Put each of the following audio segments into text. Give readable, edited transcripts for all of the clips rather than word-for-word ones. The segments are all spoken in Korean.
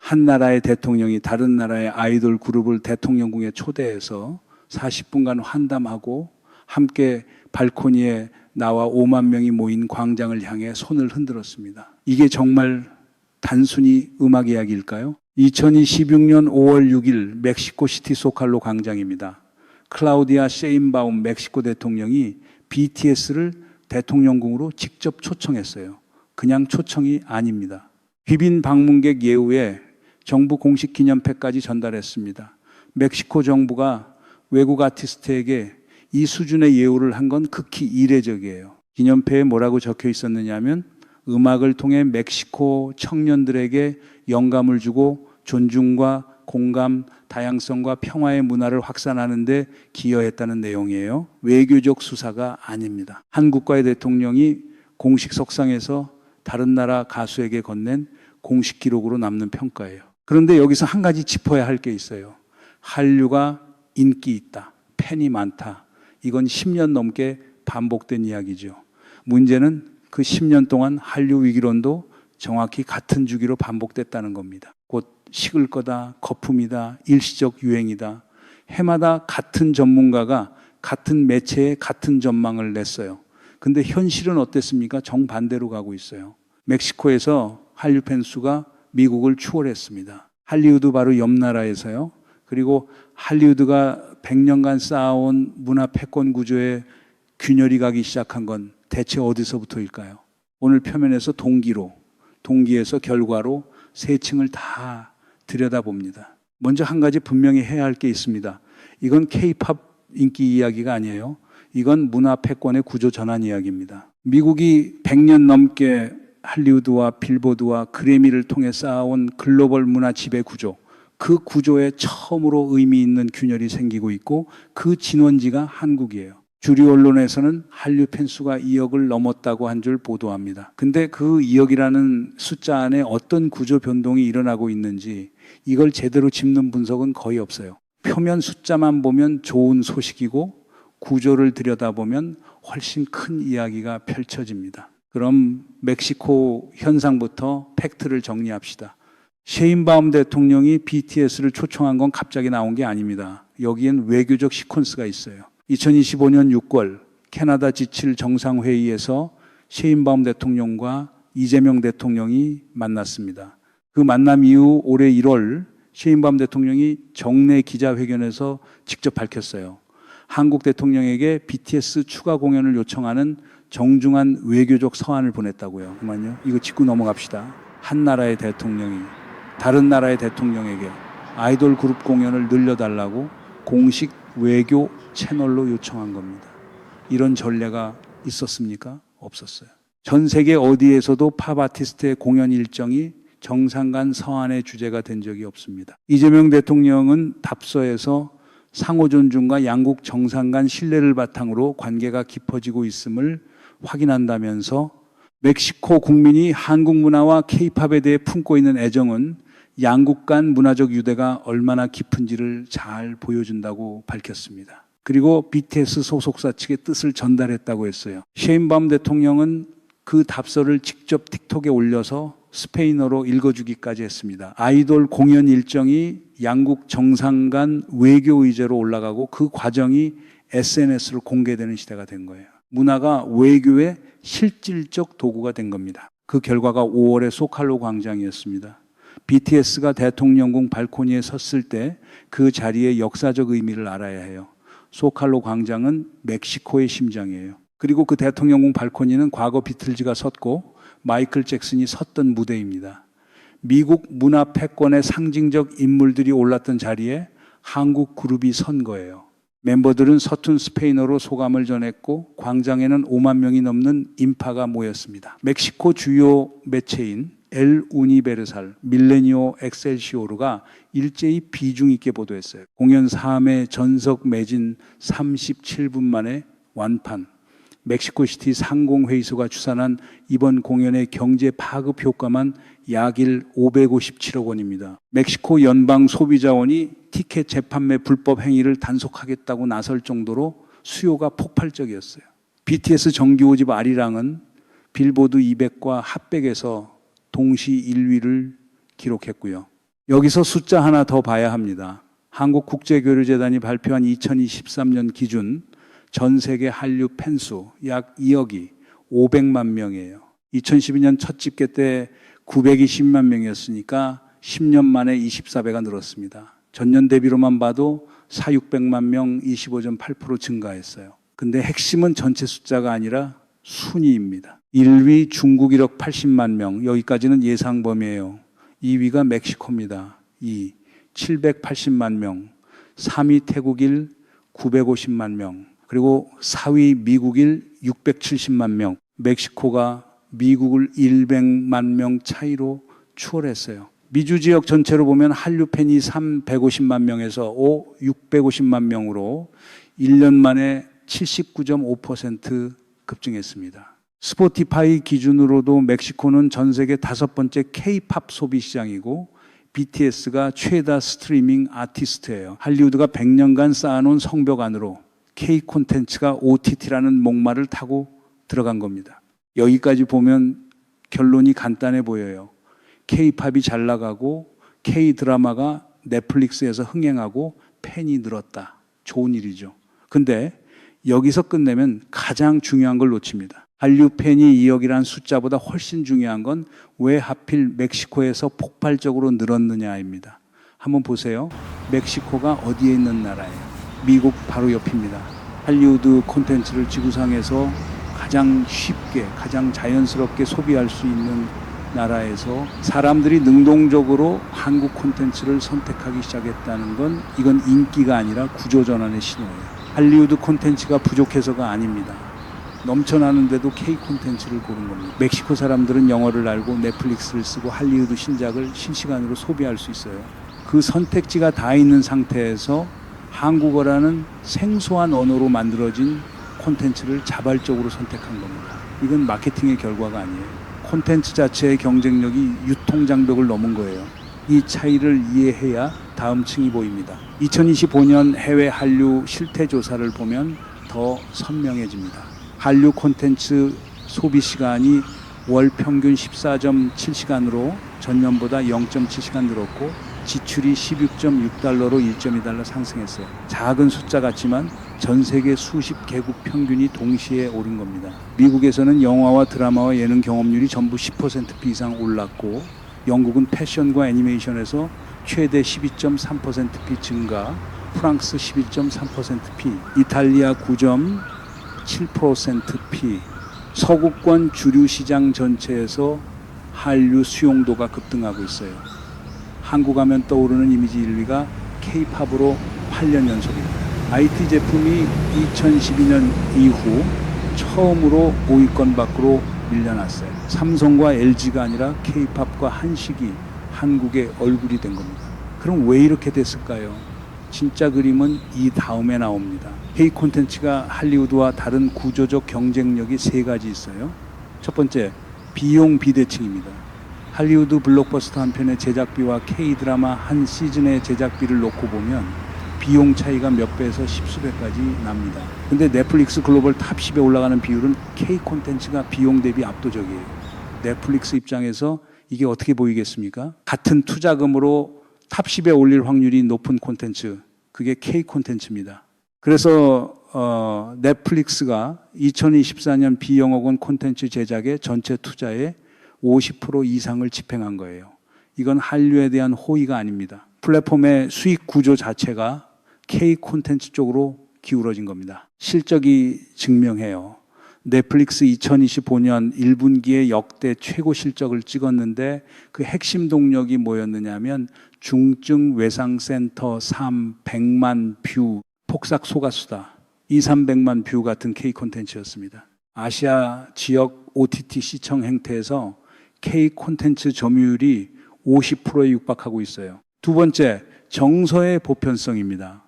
한 나라의 대통령이 다른 나라의 아이돌 그룹을 대통령궁에 초대해서 40분간 환담하고 함께 발코니에 나와 5만 명이 모인 광장을 향해 손을 흔들었습니다. 이게 정말 단순히 음악 이야기일까요? 2016년 5월 6일 멕시코 시티 소칼로 광장입니다. 클라우디아 셰인바움 멕시코 대통령이 BTS를 대통령궁으로 직접 초청했어요. 그냥 초청이 아닙니다. 귀빈 방문객 예우에 정부 공식 기념패까지 전달했습니다. 멕시코 정부가 외국 아티스트에게 이 수준의 예우를 한 건 극히 이례적이에요. 기념패에 뭐라고 적혀 있었느냐면 음악을 통해 멕시코 청년들에게 영감을 주고 존중과 공감, 다양성과 평화의 문화를 확산하는 데 기여했다는 내용이에요. 외교적 수사가 아닙니다. 한국과의 대통령이 공식 석상에서 다른 나라 가수에게 건넨 공식 기록으로 남는 평가예요. 그런데 여기서 한 가지 짚어야 할 게 있어요. 한류가 인기 있다. 팬이 많다. 이건 10년 넘게 반복된 이야기죠. 문제는 그 10년 동안 한류 위기론도 정확히 같은 주기로 반복됐다는 겁니다. 곧 식을 거다, 거품이다, 일시적 유행이다. 해마다 같은 전문가가 같은 매체에 같은 전망을 냈어요. 근데 현실은 어땠습니까? 정반대로 가고 있어요. 멕시코에서 한류 팬 수가 미국을 추월했습니다. 할리우드 바로 옆 나라에서요. 그리고 할리우드가 100년간 쌓아온 문화 패권 구조에 균열이 가기 시작한 건 대체 어디서부터일까요? 오늘 표면에서 동기에서 결과로 세 층을 다 들여다봅니다. 먼저 한 가지 분명히 해야 할 게 있습니다. 이건 K-팝 인기 이야기가 아니에요. 이건 문화 패권의 구조 전환 이야기입니다. 미국이 100년 넘게 할리우드와 빌보드와 그래미를 통해 쌓아온 글로벌 문화 지배 구조, 그 구조에 처음으로 의미 있는 균열이 생기고 있고 그 진원지가 한국이에요. 주류 언론에서는 한류 팬수가 2억을 넘었다고 한 줄 보도합니다. 근데 그 2억이라는 숫자 안에 어떤 구조 변동이 일어나고 있는지 이걸 제대로 짚는 분석은 거의 없어요. 표면 숫자만 보면 좋은 소식이고 구조를 들여다보면 훨씬 큰 이야기가 펼쳐집니다. 그럼 멕시코 현상부터 팩트를 정리합시다. 셰인바움 대통령이 BTS를 초청한 건 갑자기 나온 게 아닙니다. 여기엔 외교적 시퀀스가 있어요. 2025년 6월 캐나다 G7 정상회의에서 셰인바움 대통령과 이재명 대통령이 만났습니다. 그 만남 이후 올해 1월 셰인바움 대통령이 정례 기자회견에서 직접 밝혔어요. 한국 대통령에게 BTS 추가 공연을 요청하는 정중한 외교적 서한을 보냈다고요. 그만요. 이거 짚고 넘어갑시다. 한 나라의 대통령이 다른 나라의 대통령에게 아이돌 그룹 공연을 늘려달라고 공식 외교 채널로 요청한 겁니다. 이런 전례가 있었습니까? 없었어요. 전 세계 어디에서도 팝 아티스트의 공연 일정이 정상 간 서한의 주제가 된 적이 없습니다. 이재명 대통령은 답서에서 상호 존중과 양국 정상 간 신뢰를 바탕으로 관계가 깊어지고 있음을 확인한다면서 멕시코 국민이 한국 문화와 K-팝에 대해 품고 있는 애정은 양국 간 문화적 유대가 얼마나 깊은지를 잘 보여준다고 밝혔습니다. 그리고 BTS 소속사 측의 뜻을 전달했다고 했어요. 셰인바움 대통령은 그 답서를 직접 틱톡에 올려서 스페인어로 읽어주기까지 했습니다. 아이돌 공연 일정이 양국 정상 간 외교 의제로 올라가고 그 과정이 SNS로 공개되는 시대가 된 거예요. 문화가 외교의 실질적 도구가 된 겁니다. 그 결과가 5월의 소칼로 광장이었습니다. BTS가 대통령궁 발코니에 섰을 때 그 자리의 역사적 의미를 알아야 해요. 소칼로 광장은 멕시코의 심장이에요. 그리고 그 대통령궁 발코니는 과거 비틀즈가 섰고 마이클 잭슨이 섰던 무대입니다. 미국 문화 패권의 상징적 인물들이 올랐던 자리에 한국 그룹이 선 거예요. 멤버들은 서툰 스페인어로 소감을 전했고 광장에는 5만 명이 넘는 인파가 모였습니다. 멕시코 주요 매체인 엘 우니베르살, 밀레니오 엑셀시오르가 일제히 비중 있게 보도했어요. 공연 3회 전석 매진 37분 만에 완판. 멕시코시티 상공회의소가 추산한 이번 공연의 경제 파급 효과만 약일 557억 원입니다. 멕시코 연방 소비자원이 티켓 재판매 불법 행위를 단속하겠다고 나설 정도로 수요가 폭발적이었어요. BTS 정규 5집 아리랑은 빌보드 200과 핫백에서 동시 1위를 기록했고요. 여기서 숫자 하나 더 봐야 합니다. 한국국제교류재단이 발표한 2023년 기준 전 세계 한류 팬수 약 2억이 500만 명이에요. 2012년 첫 집계 때 920만 명이었으니까 10년 만에 24배가 늘었습니다. 전년 대비로만 봐도 4,600만 명 25.8% 증가했어요. 근데 핵심은 전체 숫자가 아니라 순위입니다. 1위 중국 1억 80만 명, 여기까지는 예상 범위예요. 2위가 멕시코입니다. 2, 780만 명, 3위 태국 1, 950만 명, 그리고 4위 미국 1, 670만 명, 멕시코가 미국을 100만 명 차이로 추월했어요. 미주 지역 전체로 보면 한류 팬이 150만 명에서 650만 명으로 1년 만에 79.5% 급증했습니다. 스포티파이 기준으로도 멕시코는 전 세계 5번째 K-팝 소비 시장이고 BTS가 최다 스트리밍 아티스트예요. 할리우드가 100년간 쌓아놓은 성벽 안으로 K 콘텐츠가 OTT라는 목마를 타고 들어간 겁니다. 여기까지 보면 결론이 간단해 보여요. K-팝이 잘 나가고 K-드라마가 넷플릭스에서 흥행하고 팬이 늘었다. 좋은 일이죠. 근데 여기서 끝내면 가장 중요한 걸 놓칩니다. 한류 팬이 2억이라는 숫자보다 훨씬 중요한 건 왜 하필 멕시코에서 폭발적으로 늘었느냐입니다. 한번 보세요. 멕시코가 어디에 있는 나라예요? 미국 바로 옆입니다. 할리우드 콘텐츠를 지구상에서 가장 쉽게, 가장 자연스럽게 소비할 수 있는 나라에서 사람들이 능동적으로 한국 콘텐츠를 선택하기 시작했다는 건 이건 인기가 아니라 구조전환의 신호예요. 할리우드 콘텐츠가 부족해서가 아닙니다. 넘쳐나는데도 K 콘텐츠를 고른 겁니다. 멕시코 사람들은 영어를 알고 넷플릭스를 쓰고 할리우드 신작을 실시간으로 소비할 수 있어요. 그 선택지가 다 있는 상태에서 한국어라는 생소한 언어로 만들어진 콘텐츠를 자발적으로 선택한 겁니다. 이건 마케팅의 결과가 아니에요. 콘텐츠 자체의 경쟁력이 유통장벽을 넘은 거예요. 이 차이를 이해해야 다음 층이 보입니다. 2025년 해외 한류 실태조사를 보면 더 선명해집니다. 한류 콘텐츠 소비 시간이 월 평균 14.7시간으로 전년보다 0.7시간 늘었고 지출이 16.6달러로 1.2달러 상승했어요. 작은 숫자 같지만 전 세계 수십 개국 평균이 동시에 오른 겁니다. 미국에서는 영화와 드라마와 예능 경험률이 전부 10%p 이상 올랐고 영국은 패션과 애니메이션에서 최대 12.3%p 증가, 프랑스 11.3%p, 이탈리아 9.7%p, 서구권 주류 시장 전체에서 한류 수용도가 급등하고 있어요. 한국 하면 떠오르는 이미지 1위가 K-팝으로 8년 연속입니다. IT 제품이 2012년 이후 처음으로 5위권 밖으로 밀려났어요. 삼성과 LG가 아니라 K-팝과 한식이 한국의 얼굴이 된 겁니다. 그럼 왜 이렇게 됐을까요? 진짜 그림은 이 다음에 나옵니다. K 콘텐츠가 할리우드와 다른 구조적 경쟁력이 3가지 있어요. 첫 번째, 비용 비대칭입니다. 할리우드 블록버스터 한 편의 제작비와 K-드라마 한 시즌의 제작비를 놓고 보면 비용 차이가 몇 배에서 십수배까지 납니다. 근데 넷플릭스 글로벌 탑 10에 올라가는 비율은 K 콘텐츠가 비용 대비 압도적이에요. 넷플릭스 입장에서 이게 어떻게 보이겠습니까? 같은 투자금으로 탑 10에 올릴 확률이 높은 콘텐츠, 그게 K 콘텐츠입니다. 그래서 넷플릭스가 2024년 비영업원 콘텐츠 제작의 전체 투자의 50% 이상을 집행한 거예요. 이건 한류에 대한 호의가 아닙니다. 플랫폼의 수익 구조 자체가 K 콘텐츠 쪽으로 기울어진 겁니다. 실적이 증명해요. 넷플릭스 2025년 1분기에 역대 최고 실적을 찍었는데 그 핵심 동력이 뭐였느냐면 중증 외상센터 100만 뷰, 폭삭 소가수다 200~300만 뷰 같은 K 콘텐츠였습니다. 아시아 지역 OTT 시청 행태에서 K 콘텐츠 점유율이 50%에 육박하고 있어요. 두 번째, 정서의 보편성입니다.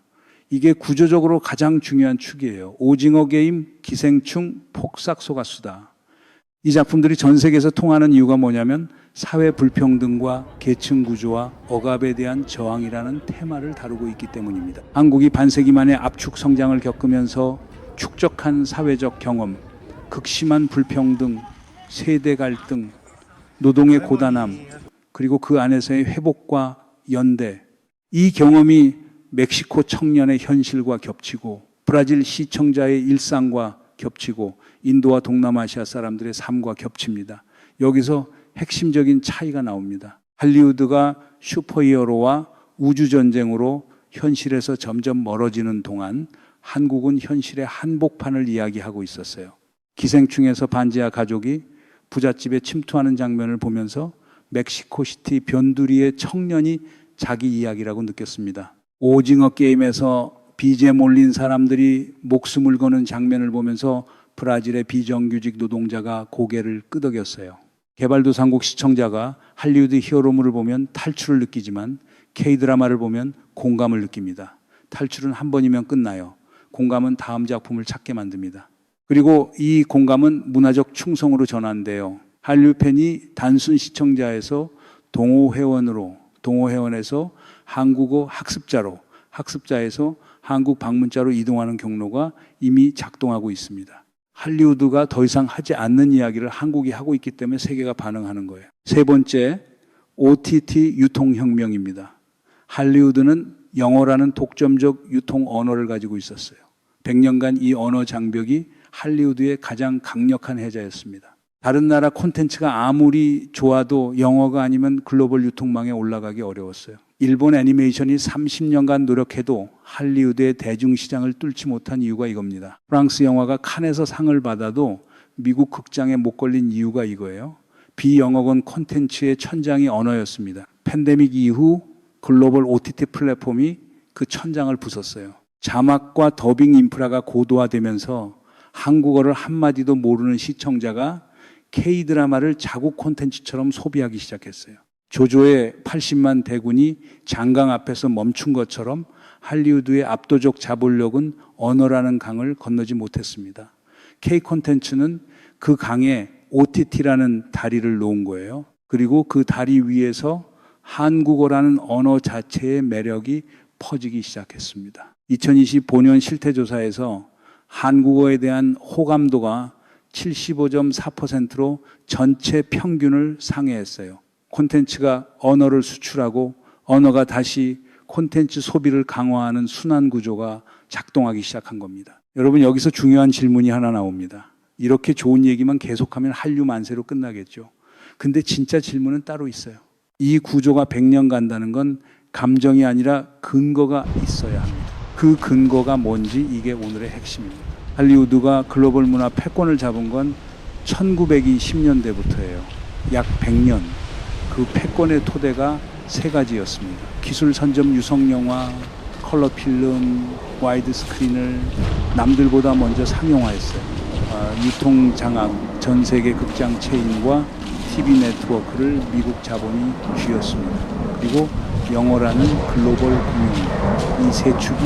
이게 구조적으로 가장 중요한 축이에요. 오징어 게임, 기생충, 폭삭 소가수다. 이 작품들이 전 세계에서 통하는 이유가 뭐냐면 사회 불평등과 계층 구조와 억압에 대한 저항이라는 테마를 다루고 있기 때문입니다. 한국이 반세기 만에 압축 성장을 겪으면서 축적한 사회적 경험, 극심한 불평등, 세대 갈등, 노동의 고단함, 그리고 그 안에서의 회복과 연대. 이 경험이 멕시코 청년의 현실과 겹치고 브라질 시청자의 일상과 겹치고 인도와 동남아시아 사람들의 삶과 겹칩니다. 여기서 핵심적인 차이가 나옵니다. 할리우드가 슈퍼히어로와 우주전쟁으로 현실에서 점점 멀어지는 동안 한국은 현실의 한복판을 이야기하고 있었어요. 기생충에서 반지하 가족이 부잣집에 침투하는 장면을 보면서 멕시코시티 변두리의 청년이 자기 이야기라고 느꼈습니다. 오징어 게임에서 빚에 몰린 사람들이 목숨을 거는 장면을 보면서 브라질의 비정규직 노동자가 고개를 끄덕였어요. 개발도상국 시청자가 할리우드 히어로물을 보면 탈출을 느끼지만 K드라마를 보면 공감을 느낍니다. 탈출은 한 번이면 끝나요. 공감은 다음 작품을 찾게 만듭니다. 그리고 이 공감은 문화적 충성으로 전환돼요. 한류 팬이 단순 시청자에서 동호회원으로, 동호회원에서 한국어 학습자로, 학습자에서 한국 방문자로 이동하는 경로가 이미 작동하고 있습니다. 할리우드가 더 이상 하지 않는 이야기를 한국이 하고 있기 때문에 세계가 반응하는 거예요. 세 번째, OTT 유통혁명입니다. 할리우드는 영어라는 독점적 유통 언어를 가지고 있었어요. 100년간 이 언어 장벽이 할리우드의 가장 강력한 해자였습니다. 다른 나라 콘텐츠가 아무리 좋아도 영어가 아니면 글로벌 유통망에 올라가기 어려웠어요. 일본 애니메이션이 30년간 노력해도 할리우드의 대중시장을 뚫지 못한 이유가 이겁니다. 프랑스 영화가 칸에서 상을 받아도 미국 극장에 못 걸린 이유가 이거예요. 비영어권 콘텐츠의 천장이 언어였습니다. 팬데믹 이후 글로벌 OTT 플랫폼이 그 천장을 부쉈어요. 자막과 더빙 인프라가 고도화되면서 한국어를 한마디도 모르는 시청자가 K드라마를 자국 콘텐츠처럼 소비하기 시작했어요. 조조의 80만 대군이 장강 앞에서 멈춘 것처럼 할리우드의 압도적 자본력은 언어라는 강을 건너지 못했습니다. K 콘텐츠는 그 강에 OTT라는 다리를 놓은 거예요. 그리고 그 다리 위에서 한국어라는 언어 자체의 매력이 퍼지기 시작했습니다. 2025년 실태조사에서 한국어에 대한 호감도가 75.4%로 전체 평균을 상회했어요. 콘텐츠가 언어를 수출하고 언어가 다시 콘텐츠 소비를 강화하는 순환 구조가 작동하기 시작한 겁니다. 여러분, 여기서 중요한 질문이 하나 나옵니다. 이렇게 좋은 얘기만 계속하면 한류 만세로 끝나겠죠. 근데 진짜 질문은 따로 있어요. 이 구조가 100년 간다는 건 감정이 아니라 근거가 있어야 합니다. 그 근거가 뭔지 이게 오늘의 핵심입니다. 할리우드가 글로벌 문화 패권을 잡은 건 1920년대부터예요. 약 100년. 그 패권의 토대가 세 가지였습니다. 기술 선점 유성영화, 컬러 필름, 와이드 스크린을 남들보다 먼저 상용화했어요. 유통 장악, 전 세계 극장 체인과 TV 네트워크를 미국 자본이 쥐었습니다. 그리고 영어라는 글로벌 금융, 이 세 축이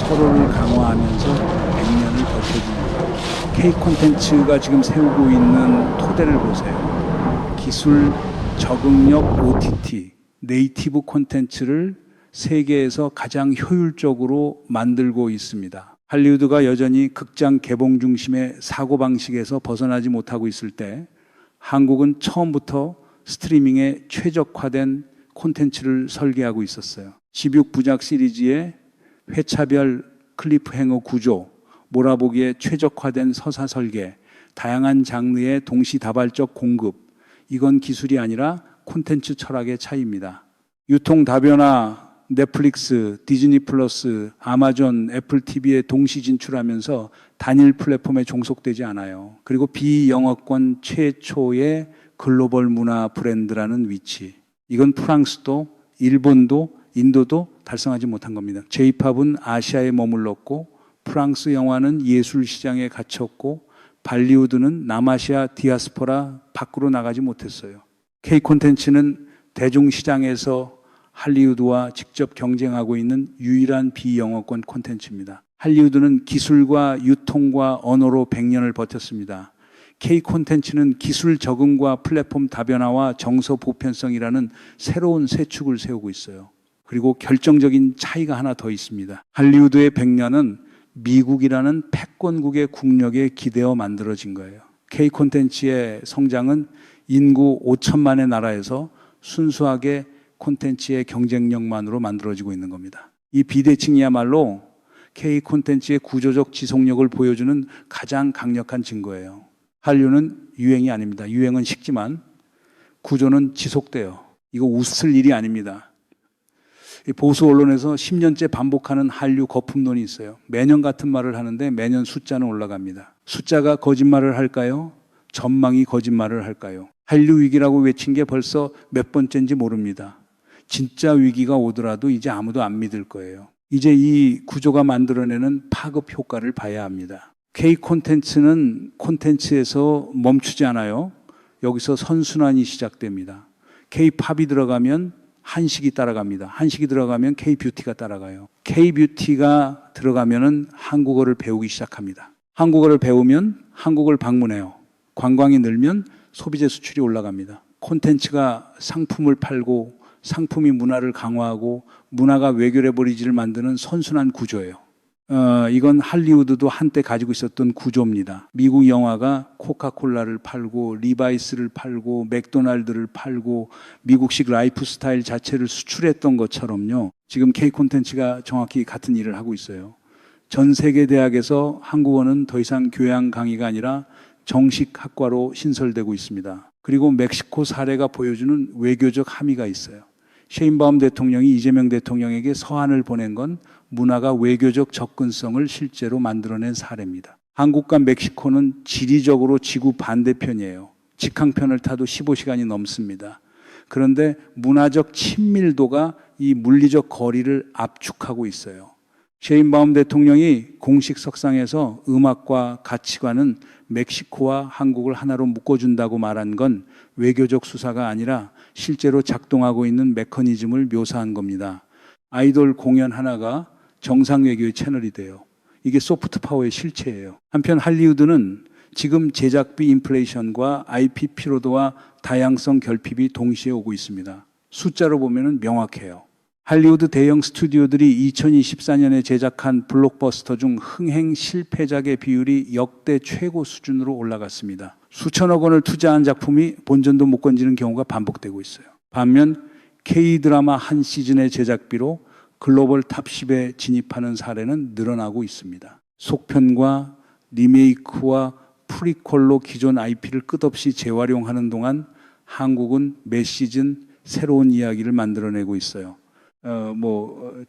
서로를 강화하면서 100년을 버텨줍니다. K 콘텐츠가 지금 세우고 있는 토대를 보세요. 기술 적응력 OTT, 네이티브 콘텐츠를 세계에서 가장 효율적으로 만들고 있습니다. 할리우드가 여전히 극장 개봉 중심의 사고방식에서 벗어나지 못하고 있을 때 한국은 처음부터 스트리밍에 최적화된 콘텐츠를 설계하고 있었어요. 집육부작 시리즈의 회차별 클리프행어 구조, 몰아보기에 최적화된 서사 설계, 다양한 장르의 동시다발적 공급, 이건 기술이 아니라 콘텐츠 철학의 차이입니다. 유통 다변화, 넷플릭스, 디즈니 플러스, 아마존, 애플 TV에 동시 진출하면서 단일 플랫폼에 종속되지 않아요. 그리고 비영어권 최초의 글로벌 문화 브랜드라는 위치. 이건 프랑스도, 일본도, 인도도 달성하지 못한 겁니다. J-팝은 아시아에 머물렀고, 프랑스 영화는 예술 시장에 갇혔고, 발리우드는 남아시아 디아스포라 밖으로 나가지 못했어요. K 콘텐츠는 대중시장에서 할리우드와 직접 경쟁하고 있는 유일한 비영어권 콘텐츠입니다. 할리우드는 기술과 유통과 언어로 100년을 버텼습니다. K 콘텐츠는 기술 적응과 플랫폼 다변화와 정서 보편성이라는 새로운 세 축을 세우고 있어요. 그리고 결정적인 차이가 하나 더 있습니다. 할리우드의 100년은 미국이라는 패권국의 국력에 기대어 만들어진 거예요. K 콘텐츠의 성장은 인구 5천만의 나라에서 순수하게 콘텐츠의 경쟁력만으로 만들어지고 있는 겁니다. 이 비대칭이야말로 K 콘텐츠의 구조적 지속력을 보여주는 가장 강력한 증거예요. 한류는 유행이 아닙니다. 유행은 식지만 구조는 지속돼요. 이거 웃을 일이 아닙니다. 보수 언론에서 10년째 반복하는 한류 거품론이 있어요. 매년 같은 말을 하는데 매년 숫자는 올라갑니다. 숫자가 거짓말을 할까요? 전망이 거짓말을 할까요? 한류 위기라고 외친 게 벌써 몇 번째인지 모릅니다. 진짜 위기가 오더라도 이제 아무도 안 믿을 거예요. 이제 이 구조가 만들어내는 파급 효과를 봐야 합니다. K 콘텐츠는 콘텐츠에서 멈추지 않아요. 여기서 선순환이 시작됩니다. K 팝이 들어가면 한식이 따라갑니다. 한식이 들어가면 K 뷰티가 따라가요. K 뷰티가 들어가면은 한국어를 배우기 시작합니다. 한국어를 배우면 한국을 방문해요. 관광이 늘면 소비재 수출이 올라갑니다. 콘텐츠가 상품을 팔고 상품이 문화를 강화하고 문화가 외교레버리지를 만드는 선순환 구조예요. 이건 할리우드도 한때 가지고 있었던 구조입니다. 미국 영화가 코카콜라를 팔고 리바이스를 팔고 맥도날드를 팔고 미국식 라이프 스타일 자체를 수출했던 것처럼요. 지금 K 콘텐츠가 정확히 같은 일을 하고 있어요. 전 세계 대학에서 한국어는 더 이상 교양 강의가 아니라 정식 학과로 신설되고 있습니다. 그리고 멕시코 사례가 보여주는 외교적 함의가 있어요. 셰인바움 대통령이 이재명 대통령에게 서한을 보낸 건 문화가 외교적 접근성을 실제로 만들어낸 사례입니다. 한국과 멕시코는 지리적으로 지구 반대편이에요. 직항편을 타도 15시간이 넘습니다. 그런데 문화적 친밀도가 이 물리적 거리를 압축하고 있어요. 셰인바움 대통령이 공식 석상에서 음악과 가치관은 멕시코와 한국을 하나로 묶어준다고 말한 건 외교적 수사가 아니라 실제로 작동하고 있는 메커니즘을 묘사한 겁니다. 아이돌 공연 하나가 정상 외교의 채널이 돼요. 이게 소프트 파워의 실체예요. 한편 할리우드는 지금 제작비 인플레이션과 IP 피로도와 다양성 결핍이 동시에 오고 있습니다. 숫자로 보면 명확해요. 할리우드 대형 스튜디오들이 2024년에 제작한 블록버스터 중 흥행 실패작의 비율이 역대 최고 수준으로 올라갔습니다. 수천억 원을 투자한 작품이 본전도 못 건지는 경우가 반복되고 있어요. 반면 K-드라마 한 시즌의 제작비로 글로벌 탑10에 진입하는 사례는 늘어나고 있습니다. 속편과 리메이크와 프리퀄로 기존 IP를 끝없이 재활용하는 동안 한국은 매 시즌 새로운 이야기를 만들어내고 있어요.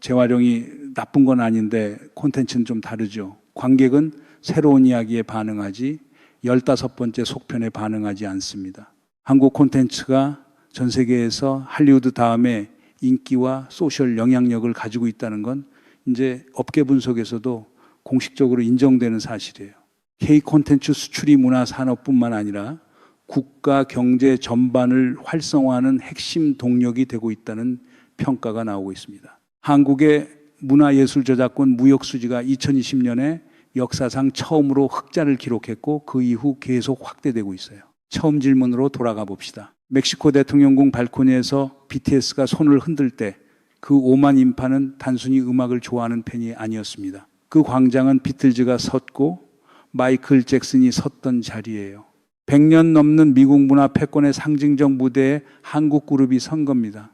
재활용이 나쁜 건 아닌데 콘텐츠는 좀 다르죠. 관객은 새로운 이야기에 반응하지 15번째 속편에 반응하지 않습니다. 한국 콘텐츠가 전 세계에서 할리우드 다음에 인기와 소셜 영향력을 가지고 있다는 건 이제 업계 분석에서도 공식적으로 인정되는 사실이에요. K 콘텐츠 수출이 문화 산업뿐만 아니라 국가 경제 전반을 활성화하는 핵심 동력이 되고 있다는 평가가 나오고 있습니다. 한국의 문화예술 저작권 무역 수지가 2020년에 역사상 처음으로 흑자를 기록했고 그 이후 계속 확대되고 있어요. 처음 질문으로 돌아가 봅시다. 멕시코 대통령궁 발코니에서 BTS가 손을 흔들 때 그 5만 인파는 단순히 음악을 좋아하는 팬이 아니었습니다. 그 광장은 비틀즈가 섰고 마이클 잭슨이 섰던 자리예요. 100년 넘는 미국 문화 패권의 상징적 무대에 한국 그룹이 선 겁니다.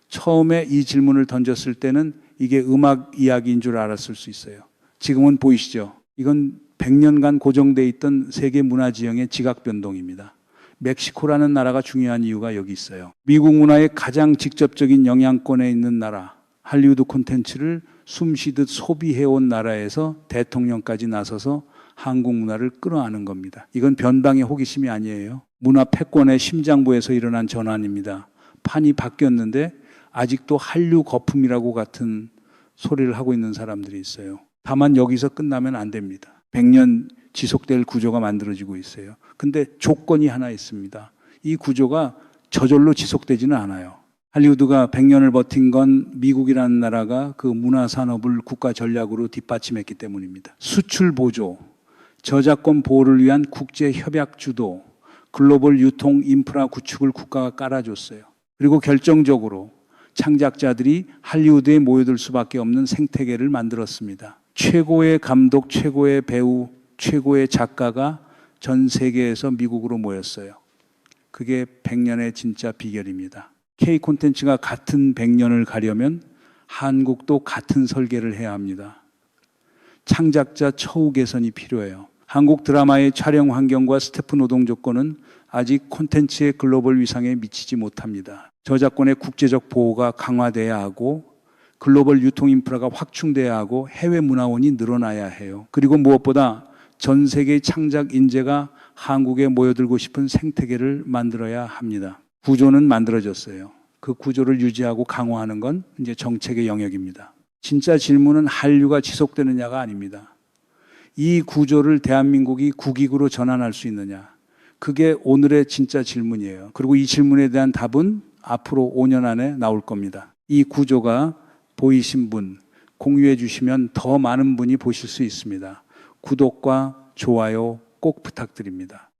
처음에 이 질문을 던졌을 때는 이게 음악 이야기인 줄 알았을 수 있어요. 지금은 보이시죠? 이건 100년간 고정되어 있던 세계 문화 지형의 지각 변동입니다. 멕시코라는 나라가 중요한 이유가 여기 있어요. 미국 문화의 가장 직접적인 영향권에 있는 나라, 할리우드 콘텐츠를 숨쉬듯 소비해온 나라에서 대통령까지 나서서 한국 문화를 끌어안은 겁니다. 이건 변방의 호기심이 아니에요. 문화 패권의 심장부에서 일어난 전환입니다. 판이 바뀌었는데 아직도 한류 거품이라고 같은 소리를 하고 있는 사람들이 있어요. 다만 여기서 끝나면 안 됩니다. 100년 지속될 구조가 만들어지고 있어요. 근데 조건이 하나 있습니다. 이 구조가 저절로 지속되지는 않아요. 할리우드가 100년을 버틴 건 미국이라는 나라가 그 문화 산업을 국가 전략으로 뒷받침했기 때문입니다. 수출 보조, 저작권 보호를 위한 국제 협약 주도, 글로벌 유통 인프라 구축을 국가가 깔아줬어요. 그리고 결정적으로 창작자들이 할리우드에 모여들 수밖에 없는 생태계를 만들었습니다. 최고의 감독, 최고의 배우, 최고의 작가가 전 세계에서 미국으로 모였어요. 그게 100년의 진짜 비결입니다. K 콘텐츠가 같은 100년을 가려면 한국도 같은 설계를 해야 합니다. 창작자 처우 개선이 필요해요. 한국 드라마의 촬영 환경과 스태프 노동 조건은 아직 콘텐츠의 글로벌 위상에 미치지 못합니다. 저작권의 국제적 보호가 강화돼야 하고 글로벌 유통 인프라가 확충돼야 하고 해외 문화원이 늘어나야 해요. 그리고 무엇보다 전 세계의 창작 인재가 한국에 모여들고 싶은 생태계를 만들어야 합니다. 구조는 만들어졌어요. 그 구조를 유지하고 강화하는 건 이제 정책의 영역입니다. 진짜 질문은 한류가 지속되느냐가 아닙니다. 이 구조를 대한민국이 국익으로 전환할 수 있느냐. 그게 오늘의 진짜 질문이에요. 그리고 이 질문에 대한 답은 앞으로 5년 안에 나올 겁니다. 이 구조가 보이신 분, 공유해 주시면 더 많은 분이 보실 수 있습니다. 구독과 좋아요 꼭 부탁드립니다.